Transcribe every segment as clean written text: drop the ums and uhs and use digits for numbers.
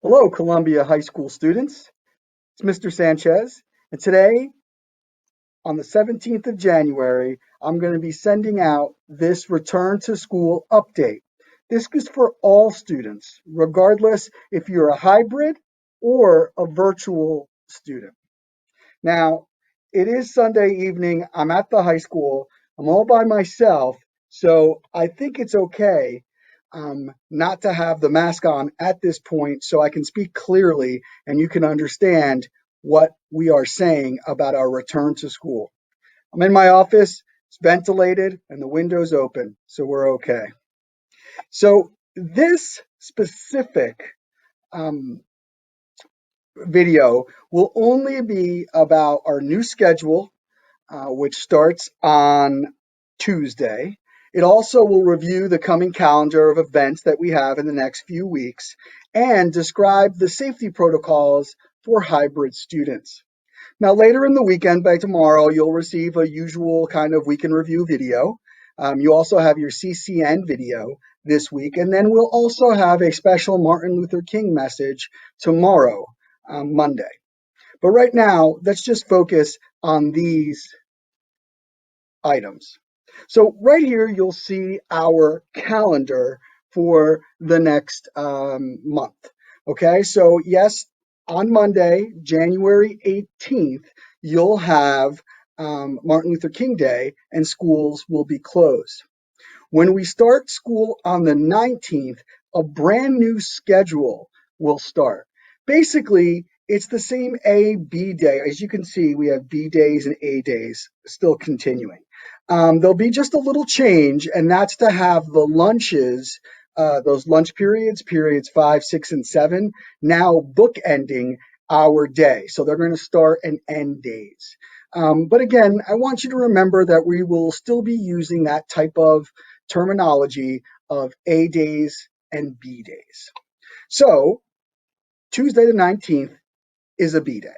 Hello, Columbia High School students. It's Mr. Sanchez, and today, on the 17th of January, I'm going to be sending out this return to school update. This is for all students, regardless if you're a hybrid or a virtual student. Now, it is Sunday evening. I'm at the high school. I'm all by myself, so I think it's okay not to have the mask on at this point so I can speak clearly and you can understand what we are saying about our return to school. I'm in my office, it's ventilated, and the window's open, so we're okay. So, this specific um, video will only be about our new schedule, which starts on Tuesday. It also will review the coming calendar of events that we have in the next few weeks and describe the safety protocols for hybrid students. Now, later in the weekend, by tomorrow, you'll receive a usual kind of week in review video. You also have your CCN video this week, and then we'll also have a special Martin Luther King message tomorrow, Monday. But right now, let's just focus on these items. So right here, you'll see our calendar for the next month. Okay, so yes, on Monday, January 18th, you'll have Martin Luther King Day and schools will be closed. When we start school on the 19th, a brand new schedule will start. Basically, it's the same A, B day. As you can see, we have B days and A days still continuing. There'll be just a little change, and that's to have the lunches, those lunch periods 5, 6, and 7, now bookending our day. So they're going to start and end days. But again, I want you to remember that we will still be using that type of terminology of A days and B days. So Tuesday the 19th is a B day.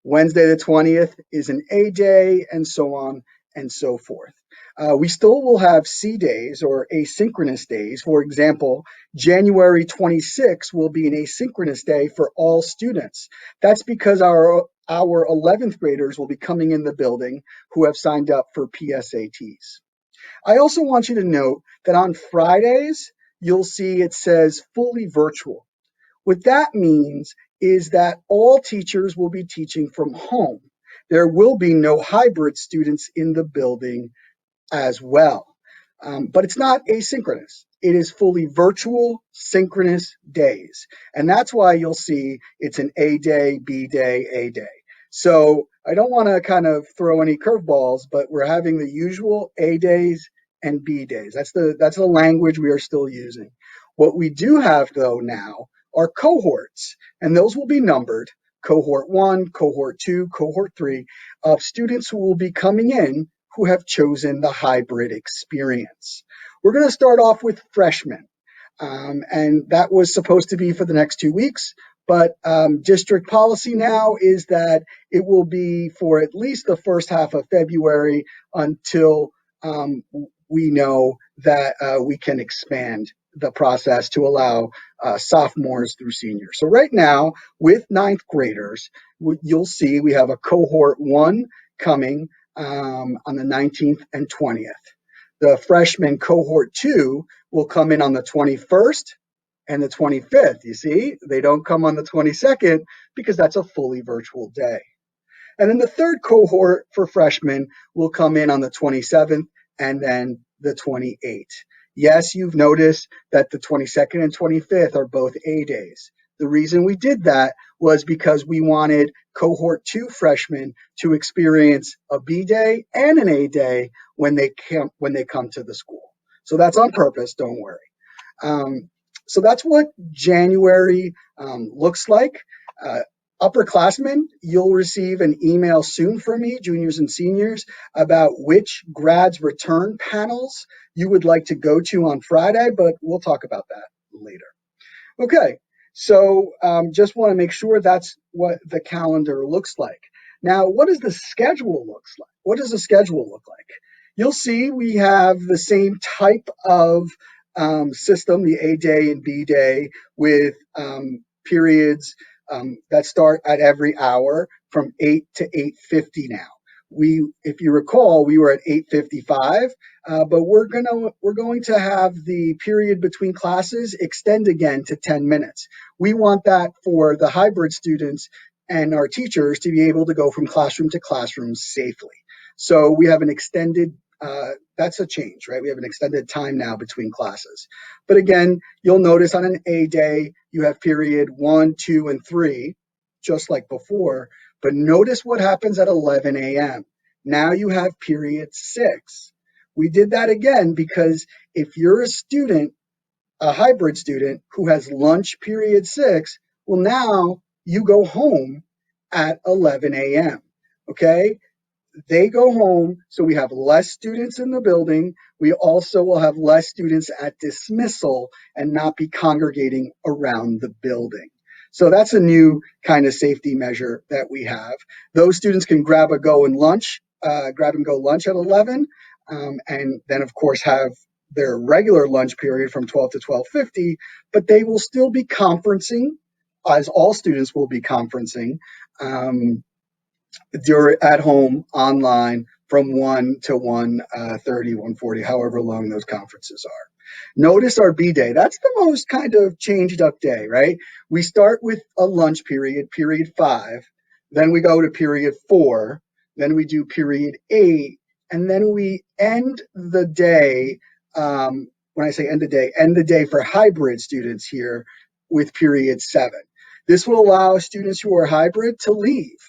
Wednesday the 20th is an A day, and so on and so forth. We still will have C days or asynchronous days. For example, January 26th will be an asynchronous day for all students. That's because our 11th graders will be coming in the building who have signed up for PSATs. I also want you to note that on Fridays, you'll see it says fully virtual. What that means is that all teachers will be teaching from home. There will be no hybrid students in the building as well. But it's not asynchronous. It is fully virtual, synchronous days. And that's why you'll see it's an A day, B day, A day. So I don't want to kind of throw any curveballs, but we're having the usual A days and B days. That's the language we are still using. What we do have though now are cohorts, and those will be numbered. Cohort 1, Cohort 2, Cohort 3 of students who will be coming in who have chosen the hybrid experience. We're going to start off with freshmen, and that was supposed to be for the next 2 weeks, but district policy now is that it will be for at least the first half of February until we know that we can expand the process to allow sophomores through seniors. So right now, with ninth graders, you'll see we have a cohort 1 coming on the 19th and 20th. The freshman cohort 2 will come in on the 21st and the 25th. You see, they don't come on the 22nd because that's a fully virtual day. And then the third cohort for freshmen will come in on the 27th and then the 28th. Yes, you've noticed that the 22nd and 25th are both A days. The reason we did that was because we wanted cohort 2 freshmen to experience a B day and an A day when they come to the school. So that's on purpose, don't worry. So that's what January looks like. Upperclassmen, you'll receive an email soon from me, juniors and seniors, about which grads return panels you would like to go to on Friday, but we'll talk about that later. Okay, so just want to make sure that's what the calendar looks like. Now, what does the schedule looks like? What does the schedule look like? You'll see we have the same type of system, the A day and B day, with periods that start at every hour from 8 to 8:50 now. If you recall, we were at 8:55, but we're going to have the period between classes extend again to 10 minutes. We want that for the hybrid students and our teachers to be able to go from classroom to classroom safely. So we have an extended, that's a change, right? We have an extended time now between classes. But again, you'll notice on an A day, you have period 1, 2, and 3, just like before. But notice what happens at 11 a.m. Now you have period 6. We did that again because if you're a student, a hybrid student who has lunch period 6, well, now you go home at 11 a.m. Okay? They go home, so we have less students in the building. We also will have less students at dismissal and not be congregating around the building. So that's a new kind of safety measure that we have. Those students can grab and go lunch at 11, and then of course have their regular lunch period from 12 to 12:50, but they will still be conferencing, as all students will be conferencing. You're at home online from 1 to 1:30, 1:40, however long those conferences are. Notice our B day. That's the most kind of changed up day, right? We start with a lunch period, period 5, then we go to period 4, then we do period 8, and then we end the day. When I say end the day for hybrid students here with period 7. This will allow students who are hybrid to leave.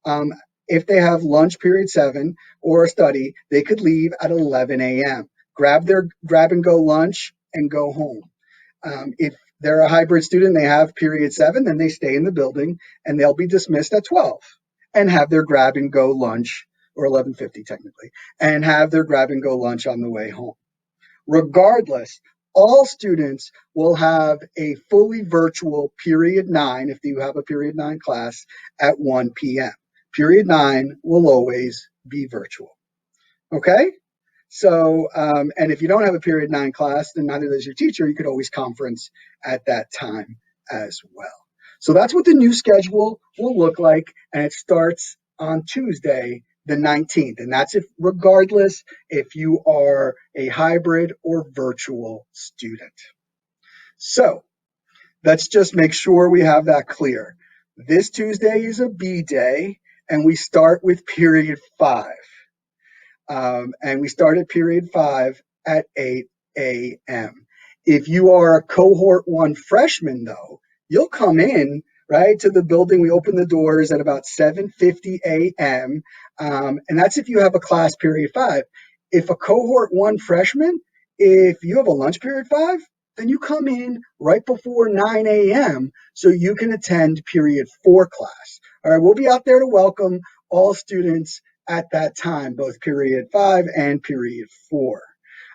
Um, if they have lunch period 7 or a study, they could leave at 11 a.m. Grab their grab and go lunch and go home. If they're a hybrid student, they have period 7, then they stay in the building and they'll be dismissed at 12 and have their grab and go lunch, or 11:50 technically, and have their grab and go lunch on the way home. Regardless, all students will have a fully virtual period 9, if you have a period 9 class, at 1 p.m. Period 9 will always be virtual. Okay? So, and if you don't have a period 9 class, then neither does your teacher. You could always conference at that time as well. So that's what the new schedule will look like, and it starts on Tuesday, the 19th. And that's regardless if you are a hybrid or virtual student. So let's just make sure we have that clear. This Tuesday is a B day, and we start with period 5. And we start at period 5 at 8 a.m. If you are a cohort 1 freshman, though, you'll come in right to the building. We open the doors at about 7:50 a.m. And that's if you have a class period 5. If a cohort 1 freshman, if you have a lunch period 5, then you come in right before 9 a.m. so you can attend period 4 class. All right, we'll be out there to welcome all students at that time, both period 5 and period 4.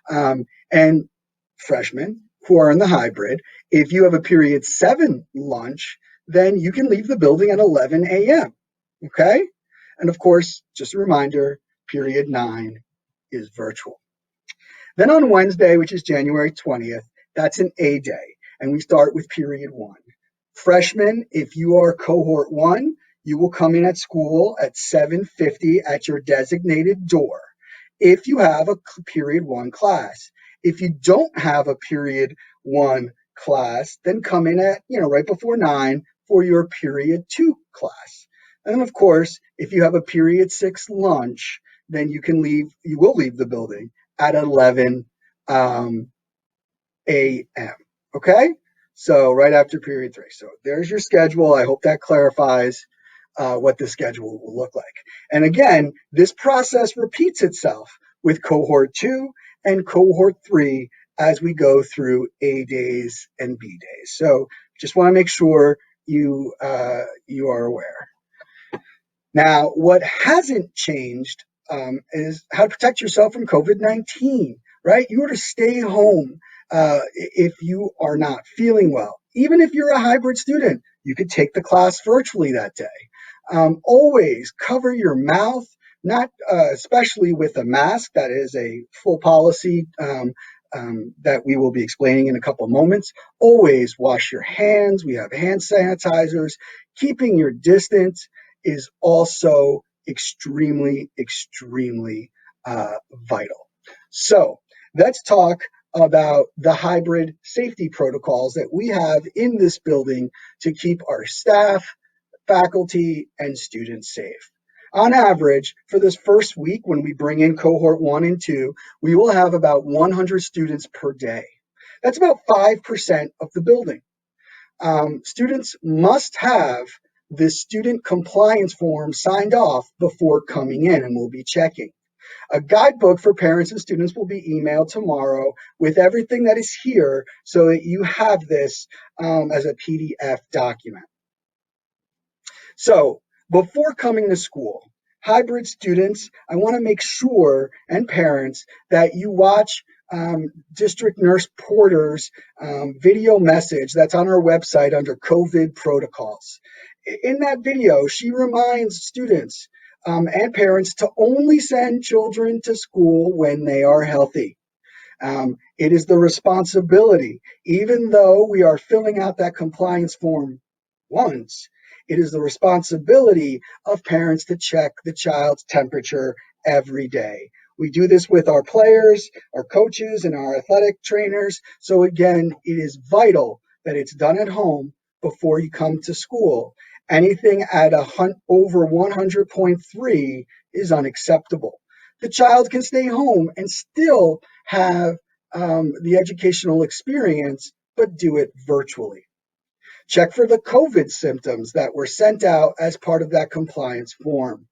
And freshmen who are in the hybrid, if you have a period 7 lunch, then you can leave the building at 11 a.m. Okay? And of course, just a reminder, period 9 is virtual. Then on Wednesday, which is January 20th, that's an A day, and we start with period 1. Freshmen, if you are cohort 1, you will come in at school at 7:50 at your designated door if you have a period 1 class. If you don't have a period 1 class, then come in at, right before 9 for your period 2 class. And of course, if you have a period 6 lunch, then you will leave the building at 11 a.m. Okay? So right after period 3. So there's your schedule. I hope that clarifies what the schedule will look like. And again, this process repeats itself with cohort 2 and cohort 3 as we go through A days and B days. So just want to make sure you are aware. Now, what hasn't changed is how to protect yourself from COVID-19, right? You are to stay home if you are not feeling well. Even if you're a hybrid student, you could take the class virtually that day. Always cover your mouth, not especially with a mask. That is a full policy that we will be explaining in a couple moments. Always wash your hands. We have hand sanitizers. Keeping your distance is also extremely, extremely vital. So let's talk about the hybrid safety protocols that we have in this building to keep our staff, faculty, and students safe. On average, for this first week, when we bring in cohort 1 and 2, we will have about 100 students per day. That's about 5% of the building. Students must have this student compliance form signed off before coming in, and we'll be checking. A guidebook for parents and students will be emailed tomorrow with everything that is here so that you have this as a PDF document. So before coming to school, hybrid students, I want to make sure, and parents, that you watch District Nurse Porter's video message that's on our website under COVID protocols. In that video, she reminds students and parents to only send children to school when they are healthy. It is the responsibility, even though we are filling out that compliance form once, it is the responsibility of parents to check the child's temperature every day. We do this with our players, our coaches, and our athletic trainers. So again, it is vital that it's done at home before you come to school. Anything at over 100.3 is unacceptable. The child can stay home and still have the educational experience, but do it virtually. Check for the COVID symptoms that were sent out as part of that compliance form.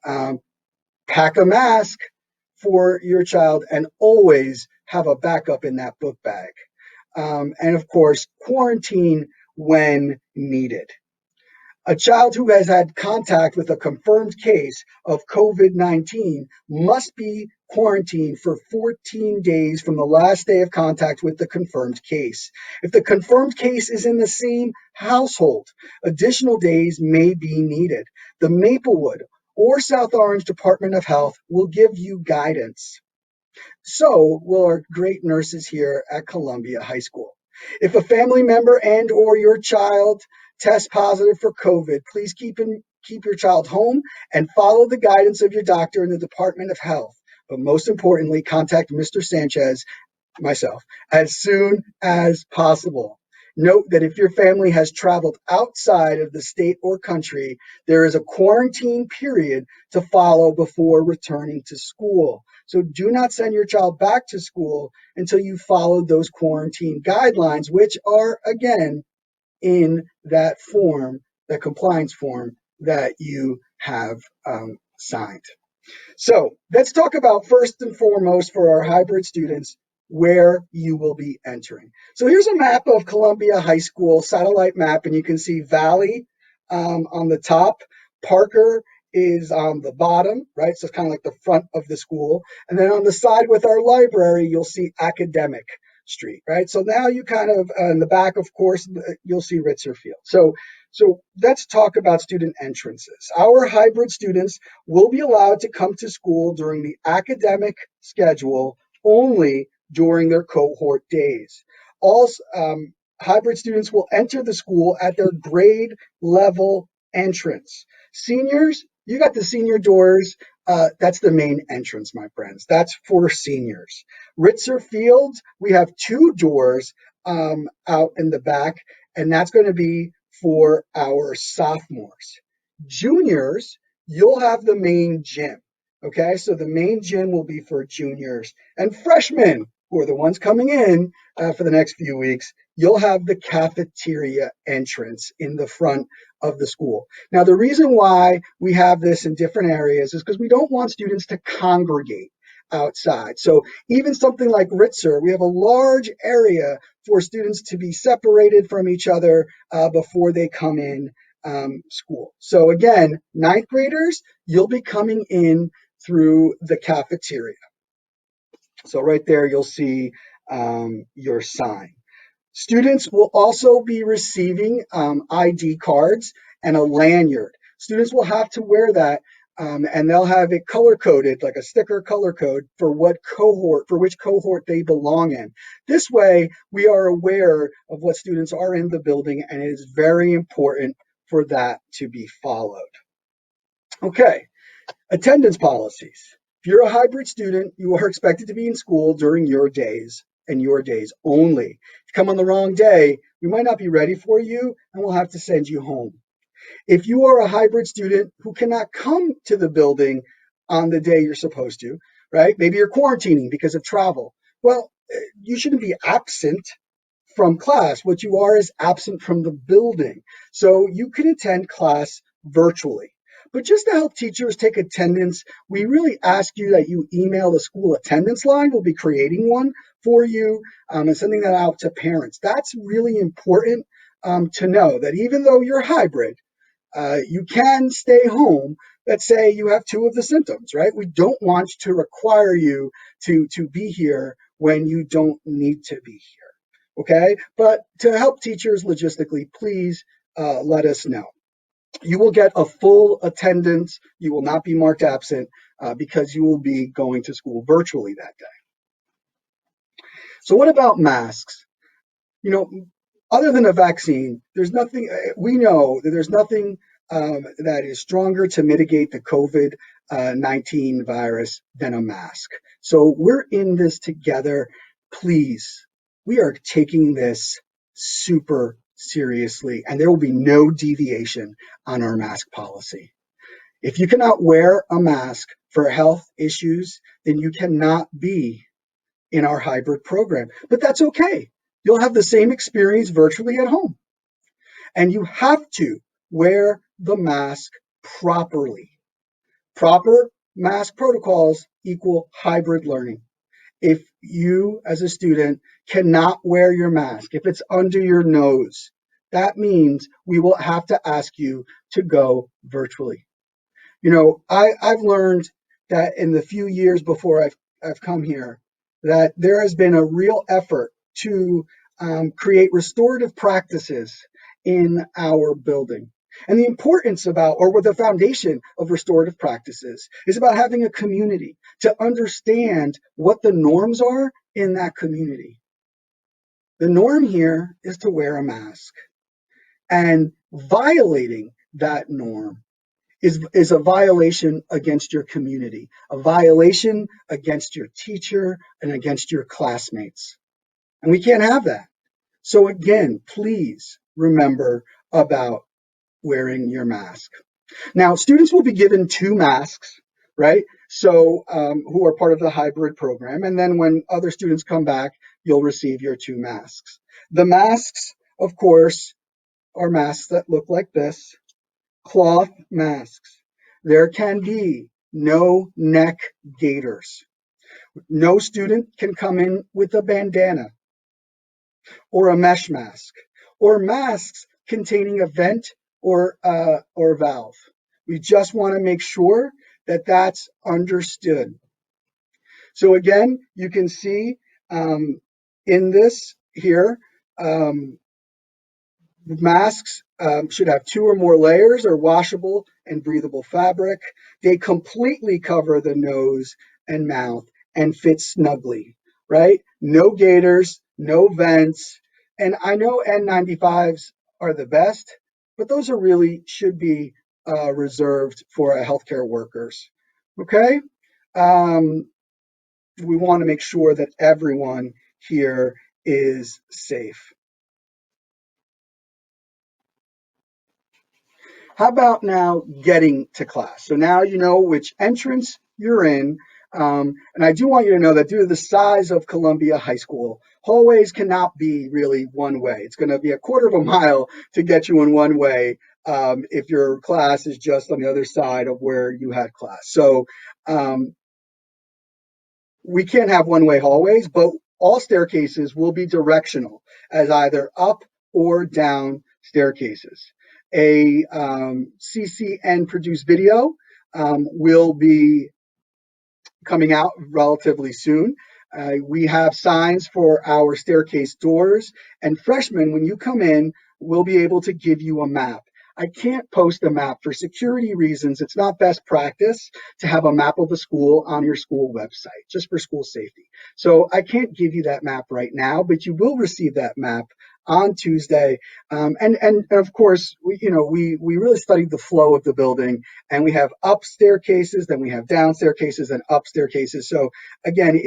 Pack a mask for your child and always have a backup in that book bag. And of course, quarantine when needed. A child who has had contact with a confirmed case of COVID-19 must be quarantined for 14 days from the last day of contact with the confirmed case. If the confirmed case is in the same household, additional days may be needed. The Maplewood or South Orange Department of Health will give you guidance. So will our great nurses here at Columbia High School. If a family member and or your child test positive for COVID, please keep your child home and follow the guidance of your doctor in the Department of Health. But most importantly, contact Mr. Sanchez, myself, as soon as possible. Note that if your family has traveled outside of the state or country, there is a quarantine period to follow before returning to school. So do not send your child back to school until you follow those quarantine guidelines, which are, again, in that form, that compliance form that you have signed. So let's talk about first and foremost for our hybrid students where you will be entering. So here's a map of Columbia High School, satellite map, and you can see Valley on the top. Parker is on the bottom, right? So it's kind of like the front of the school. And then on the side with our library, you'll see Academic Street, right? So now you kind of, in the back, of course, you'll see Ritzer Field. So let's talk about student entrances. Our hybrid students will be allowed to come to school during the academic schedule only during their cohort days. All hybrid students will enter the school at their grade level entrance. Seniors, you got the senior doors. That's the main entrance, my friends. That's for seniors. Ritzer Field, we have 2 doors out in the back, and that's going to be for our sophomores. Juniors, you'll have the main gym. Okay, so the main gym will be for juniors. And freshmen, who are the ones coming in for the next few weeks, you'll have the cafeteria entrance in the front of the school. Now, the reason why we have this in different areas is because we don't want students to congregate outside. So even something like Ritzer, we have a large area for students to be separated from each other before they come in school. So again, 9th graders, you'll be coming in through the cafeteria. So right there, you'll see your sign. Students will also be receiving ID cards and a lanyard. Students will have to wear that and they'll have it color coded, like a sticker color code for which cohort they belong in. This way, we are aware of what students are in the building, and it is very important for that to be followed. Okay, attendance policies. If you're a hybrid student, you are expected to be in school during your days and your days only. If you come on the wrong day, we might not be ready for you, and we'll have to send you home. If you are a hybrid student who cannot come to the building on the day you're supposed to, right? Maybe you're quarantining because of travel. Well, you shouldn't be absent from class. What you are is absent from the building. So you can attend class virtually. But just to help teachers take attendance, we really ask you that you email the school attendance line. We'll be creating one for you and sending that out to parents. That's really important to know that even though you're hybrid, you can stay home. Let's say you have two of the symptoms, right? We don't want to require you to be here when you don't need to be here, okay? But to help teachers logistically, please let us know. You will get a full attendance. You will not be marked absent because you will be going to school virtually that day. So what about masks? You know, other than a vaccine, there's nothing, we know that there's nothing that is stronger to mitigate the COVID-19 virus than a mask. So we're in this together. Please, we are taking this super seriously, and there will be no deviation on our mask policy. If you cannot wear a mask for health issues, then you cannot be in our hybrid program. But that's okay. You'll have the same experience virtually at home. And you have to wear the mask properly. Proper mask protocols equal hybrid learning. If you, as a student, cannot wear your mask, if it's under your nose, that means we will have to ask you to go virtually. You know, I've learned that in the few years before I've come here, that there has been a real effort to create restorative practices in our building. And the importance about, or what the foundation of restorative practices is about having a community to understand what the norms are in that community. The norm here is to wear a mask, and violating that norm is a violation against your community, a violation against your teacher and against your classmates. And we can't have that. So again, please remember about wearing your mask. Now, students will be given 2 masks, right? So who are part of the hybrid program. And then when other students come back, you'll receive your 2 masks. The masks, of course, are masks that look like this. Cloth masks. There can be no neck gaiters. No student can come in with a bandana or a mesh mask or masks containing a vent or valve. We just want to make sure that that's understood. So again, you can see in this here, masks should have 2 or more layers, are washable and breathable fabric. They completely cover the nose and mouth and fit snugly, right? No gaiters, no vents. And I know N95s are the best, but those are really should be reserved for healthcare workers, okay? We want to make sure that everyone here is safe. How about now getting to class? So now you know which entrance you're in. And I do want you to know that due to the size of Columbia High School, hallways cannot be really one way. It's going to be a quarter of a mile to get you in one way if your class is just on the other side of where you had class. So we can't have one-way hallways, but all staircases will be directional as either up or down staircases. A CCN produced video will be coming out relatively soon. We have signs for our staircase doors, and freshmen, when you come in, we'll be able to give you a map. I can't post a map for security reasons. It's not best practice to have a map of a school on your school website, just for school safety. So I can't give you that map right now, but you will receive that map on Tuesday. And of course, we really studied the flow of the building, and we have up staircases, then we have down staircases and up staircases. So again,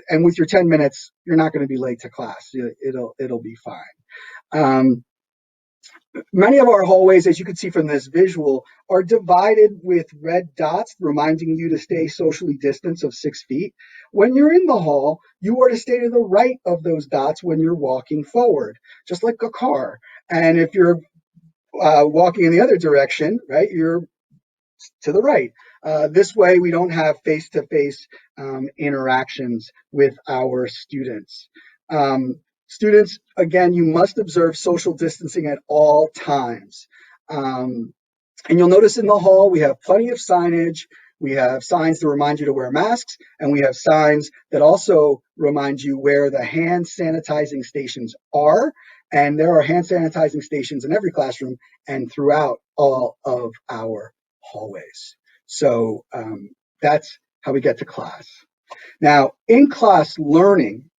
and with your 10 minutes, you're not going to be late to class. It'll be fine. Um, Many of our hallways, as you can see from this visual, are divided with red dots, reminding you to stay socially distanced of 6 feet. When you're in the hall, you are to stay to the right of those dots when you're walking forward, just like a car. And if you're walking in the other direction, right, you're to the right. This way, we don't have face-to-face interactions with our students. Students, again, you must observe social distancing at all times. And you'll notice in the hall, we have plenty of signage. We have signs to remind you to wear masks, and we have signs that also remind you where the hand sanitizing stations are. And there are hand sanitizing stations in every classroom and throughout all of our hallways. So that's how we get to class. Now, in class learning,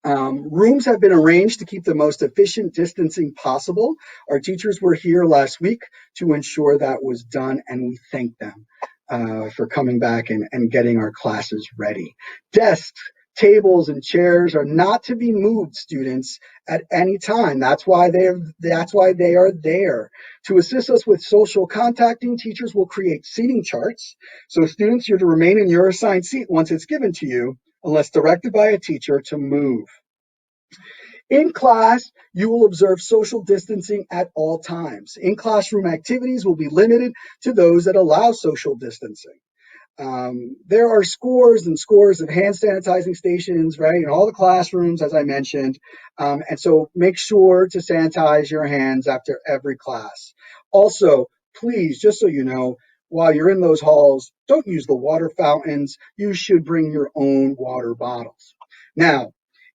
rooms have been arranged to keep the most efficient distancing possible. Our teachers were here last week to ensure that was done, and we thank them for coming back and getting our classes ready. Desks, tables, and chairs are not to be moved, students, at any time. That's why they are there. To assist us with social contacting, teachers will create seating charts. So students, you're to remain in your assigned seat once it's given to you, unless directed by a teacher to move. In class, you will observe social distancing at all times. In-classroom activities will be limited to those that allow social distancing. There are scores and scores of hand sanitizing stations, right, in all the classrooms, as I mentioned. And so make sure to sanitize your hands after every class. Also, please, just so you know, while you're in those halls, don't use the water fountains. You should bring your own water bottles. Now,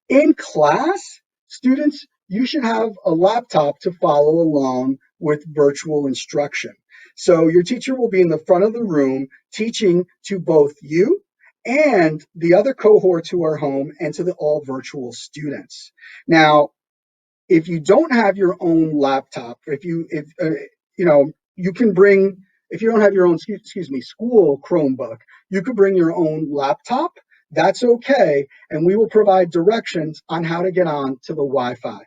in class, students, you should have a laptop to follow along with virtual instruction. So your teacher will be in the front of the room teaching to both you and the other cohorts who are home and to the all virtual students. Now, if you don't have your own laptop, if you can bring, if you don't have your own, school Chromebook, you could bring your own laptop. That's okay, and we will provide directions on how to get on to the Wi-Fi.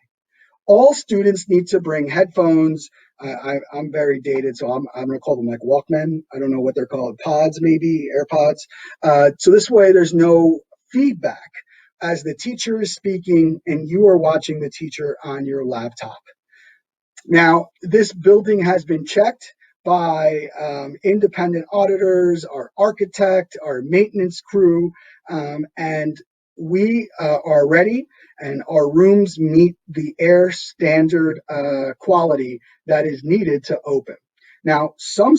All students need to bring headphones. I'm very dated, so I'm going to call them like Walkmen. I don't know what they're called, pods maybe, AirPods. So this way there's no feedback as the teacher is speaking and you are watching the teacher on your laptop. Now, this building has been checked by independent auditors, our architect, our maintenance crew, and we are ready, and our rooms meet the air standard quality that is needed to open. Now, some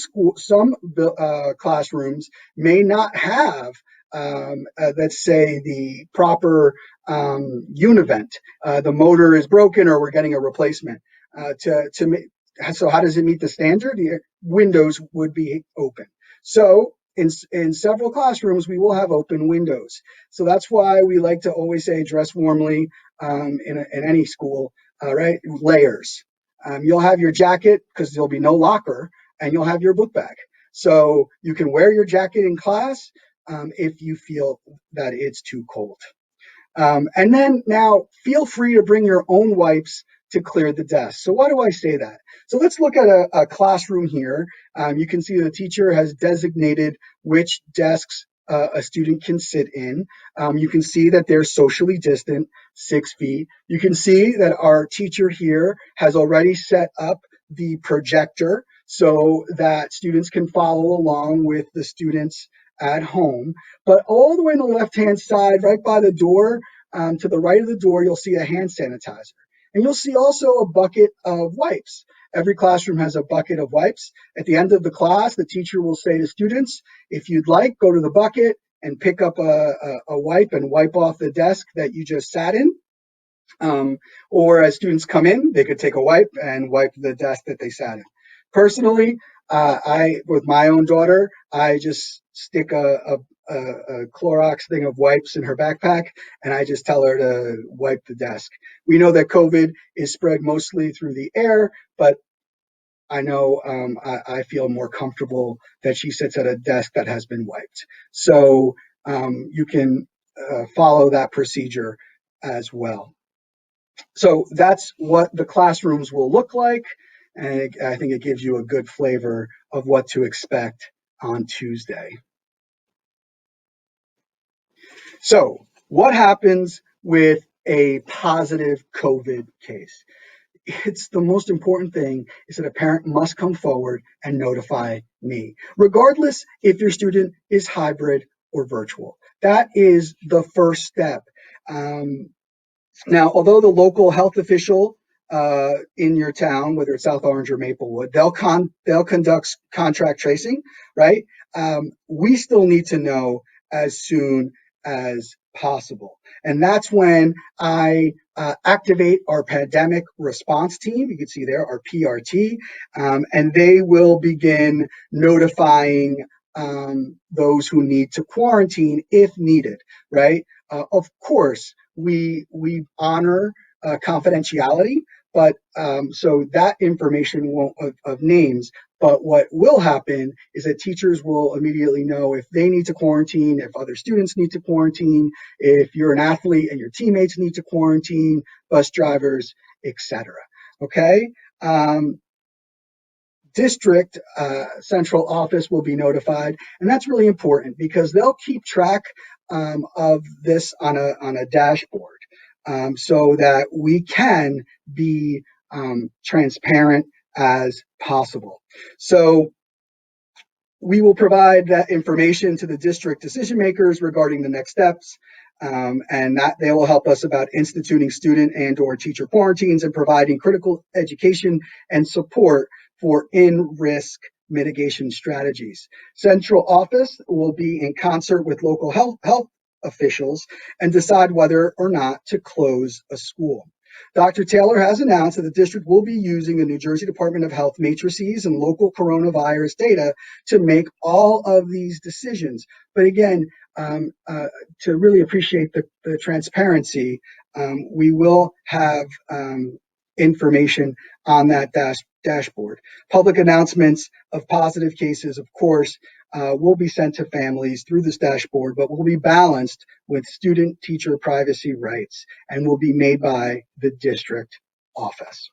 classrooms may not have, let's say, the proper univent. The motor is broken, or we're getting a replacement. So how does it meet the standard? The windows would be open. So in several classrooms, we will have open windows. So that's why we like to always say dress warmly in any school, right? Layers. You'll have your jacket because there'll be no locker, and you'll have your book bag. So you can wear your jacket in class if you feel that it's too cold. And then now feel free to bring your own wipes to clear the desk. So why do I say that? So let's look at a classroom here. You can see the teacher has designated which desks a student can sit in. You can see that they're socially distant, 6 feet. You can see that our teacher here has already set up the projector so that students can follow along with the students at home. But all the way on the left-hand side, right by the door, to the right of the door, you'll see a hand sanitizer. And you'll see also a bucket of wipes. Every classroom has a bucket of wipes. At the end of the class, the teacher will say to students, if you'd like, go to the bucket and pick up a wipe and wipe off the desk that you just sat in. Or as students come in, they could take a wipe and wipe the desk that they sat in. Personally, with my own daughter, I just stick a Clorox thing of wipes in her backpack, and I just tell her to wipe the desk. We know that COVID is spread mostly through the air, but I know I feel more comfortable that she sits at a desk that has been wiped. So you can follow that procedure as well. So that's what the classrooms will look like. And I think it gives you a good flavor of what to expect on Tuesday. So, what happens with a positive COVID case? It's the most important thing is that a parent must come forward and notify me, regardless if your student is hybrid or virtual. That is the first step. Um, Now, although the local health official in your town, whether it's South Orange or Maplewood, they'll conduct contract tracing, right? We still need to know as soon as possible, and that's when I activate our pandemic response team. You can see there our PRT, and they will begin notifying those who need to quarantine if needed, right? Of course, we honor confidentiality, but so that information won't of names. But what will happen is that teachers will immediately know if they need to quarantine, if other students need to quarantine, if you're an athlete and your teammates need to quarantine, bus drivers, etc. Okay. District central office will be notified, and that's really important because they'll keep track of this on a dashboard, so that we can be transparent as possible. So we will provide that information to the district decision makers regarding the next steps, and that they will help us about instituting student and or teacher quarantines and providing critical education and support for in-risk mitigation strategies. Central office will be in concert with local health officials and decide whether or not to close a school. Dr. Taylor has announced that the district will be using the New Jersey Department of Health matrices and local coronavirus data to make all of these decisions. But again, to really appreciate the transparency, we will have information on that dashboard. Public announcements of positive cases, of course, will be sent to families through this dashboard, but will be balanced with student teacher privacy rights and will be made by the district office.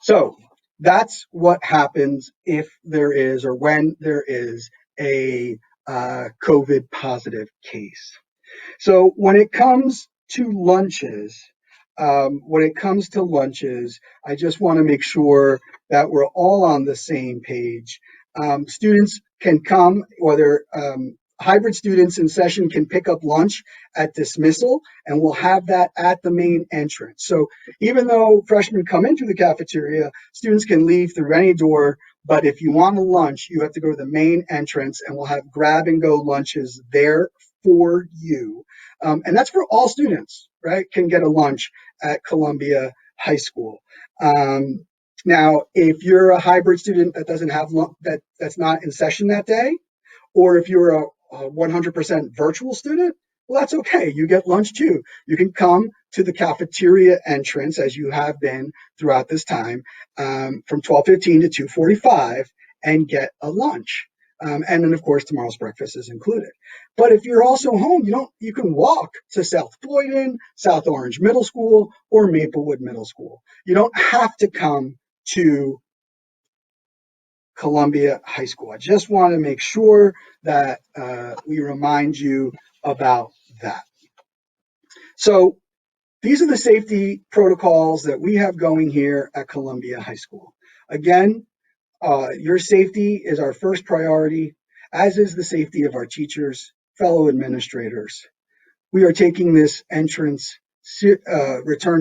So that's what happens if there is or when there is a COVID positive case. So when it comes to lunches, I just want to make sure that we're all on the same page. Students can come, whether hybrid students in session can pick up lunch at dismissal, and we'll have that at the main entrance. So even though freshmen come into the cafeteria, students can leave through any door. But if you want a lunch, you have to go to the main entrance, and we'll have grab and go lunches there for you. And that's for all students, right? Can get a lunch at Columbia High School. Now, if you're a hybrid student that doesn't have that's not in session that day, or if you're a 100% virtual student, well, that's okay. You get lunch too. You can come to the cafeteria entrance as you have been throughout this time, from 12:15 to 2:45, and get a lunch. And then, of course, tomorrow's breakfast is included. But if you're also home, you can walk to South Floydon, South Orange Middle School, or Maplewood Middle School. You don't have to come to Columbia High School. I just want to make sure that we remind you about that. So these are the safety protocols that we have going here at Columbia High School. Again, your safety is our first priority, as is the safety of our teachers, fellow administrators. We are taking this return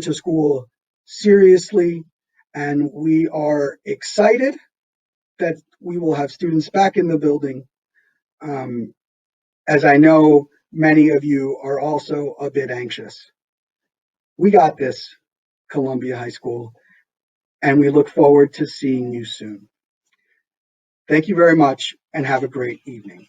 to school seriously, and we are excited that we will have students back in the building. As I know many of you are also a bit anxious. We got this, Columbia High School. and we look forward to seeing you soon. Thank you very much and have a great evening.